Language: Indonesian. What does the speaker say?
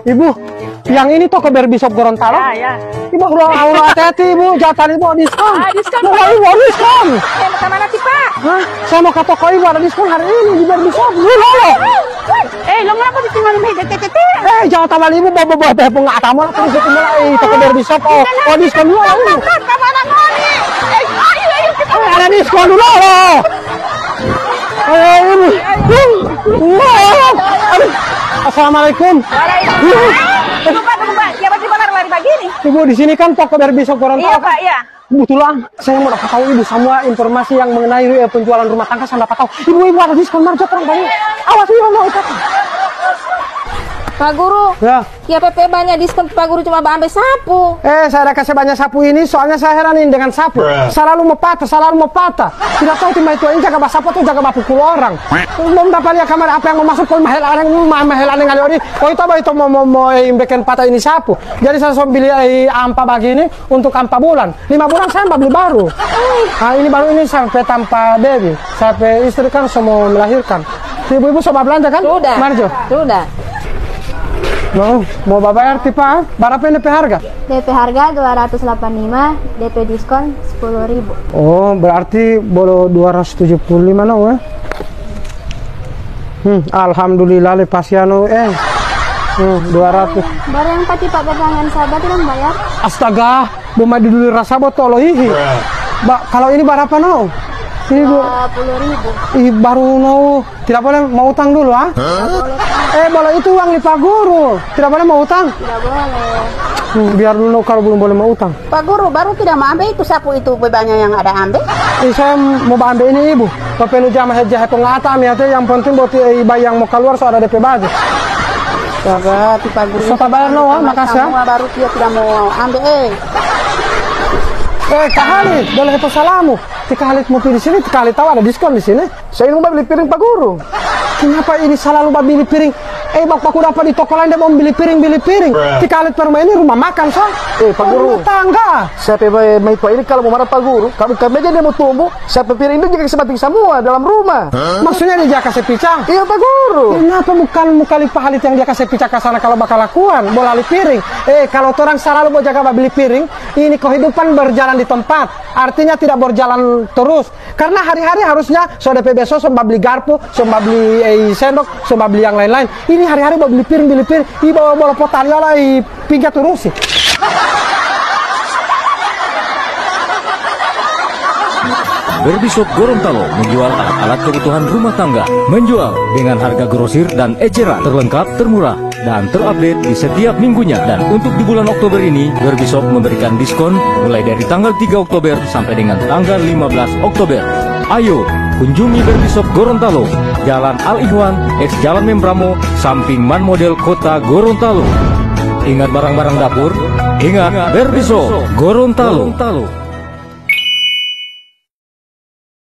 Ibu, yang ini toko Berbisop Gorontalo. Ya. Ibu ulang hati-hati Ibu, jatah Ibu diskon. Diskon. Mau Ibu diskon. Mau ke mana sih Pak? Hah? Saya mau ke toko Ibu ada diskon hari ini di Berbisop. Lo ngapa ditinggal di meja tete? Jangan tambah Ibu bawa tepung nggak tamu terus itu mulai toko Berbisop. Oh diskon dulu. Kemana ngoni? Ayo kita. Ada diskon dulu loh. Ayo Ibu. Assalamualaikum. Tunggu, tiba-tiba lari begini. Ibu di sini kan toko Berbisop Gorontalo. Iya Pak, iya. Kebetulan saya mau dapat tahu Ibu semua informasi yang mengenai penjualan rumah tangga. Saya dapat tahu Ibu ada diskon marjo terang banyak. Awas Ibu mau ikut. Pak Guru, Ya. PP banyak diskon. Pak Guru cuma ambil sapu. Saya ada kasih banyak sapu ini soalnya saya heranin dengan sapu. Selalu mau patah. Tidak tahu timah itu ini jaga sapu tuh jaga pukul orang. Belum dapat lihat kamar apa yang mau masuk kalau mahal aneh kali ini. Oh itu mau bikin patah ini sapu. Jadi saya beli ampa begini untuk ampa bulan. 5 bulan saya beli baru. Nah ini baru ini sampai tanpa baby. Sampai istri kan semua melahirkan. Ibu-ibu coba belanja kan? Sudah. Marjo. Sudah. Mau bayar tipe berapa ini harga? DP harga 285, DP diskon 10.000. Oh, berarti boleh 275 no ya? Alhamdulillah lepasiano 200. Baru yang pati Pak bertangan sahabat itu bayar. Astaga, buma dulu rasa botol hihi. Kalau ini berapa no? Ini 20.000. Baru no. Tidak boleh mau utang dulu ah? Boleh itu uang di Pak Guru. Tidak boleh mau utang? Tidak boleh. Biar dulu kalau belum boleh mau utang. Pak Guru baru tidak mau ambil itu sapu itu bebannya yang ada ambil. Saya mau ambil ini Ibu. Perlu jam aja pengatam ya. Yang penting buat bayi yang mau keluar so ada DP baju. Sahabat Pak Guru. Soto bayar no, makasih ya. Baru dia tidak mau ambil. Kak Halid, boleh itu salamu. Kak Halid mau pilih sini, Kak Halid tahu ada diskon di sini. Saya ingin mau beli piring Pak Guru. Kenapa ini selalu beli piring? Bapakku dapat di toko lain dia mau beli piring. Kak Halid perma ini rumah makan so. Pak Guru. Rumah tangga. Siapa yang ini kalau mau marah Pak Guru, kamu aja dia mau tumbuh, siapa piring itu juga sebatik semua dalam rumah. Maksudnya dia kasih picang? Iya Pak Guru. Kenapa bukan Pak Halid yang dia kasih picang ke sana kalau bakal lakukan? Bola beli piring. Kalau orang selalu mau jaga beli piring, ini kehidupan berjalan di tempat. Artinya tidak berjalan terus. Karena hari-hari harusnya so DP besok so beli garpu, so beli sendok, so beli yang lain-lain. Ini hari-hari beli piring. Bawa bola potalnya lah, pinggir terus sih. Berbisop Gorontalo menjual alat-alat kebutuhan rumah tangga, menjual dengan harga grosir dan eceran, terlengkap, termurah, dan terupdate di setiap minggunya. Dan untuk di bulan Oktober ini, Berbisop memberikan diskon mulai dari tanggal 3 Oktober sampai dengan tanggal 15 Oktober. Ayo, kunjungi Berbisop Gorontalo, Jalan Al-Ihwan, X Jalan Membramo, samping Man Model Kota Gorontalo. Ingat barang-barang dapur, ingat Berbisop Gorontalo.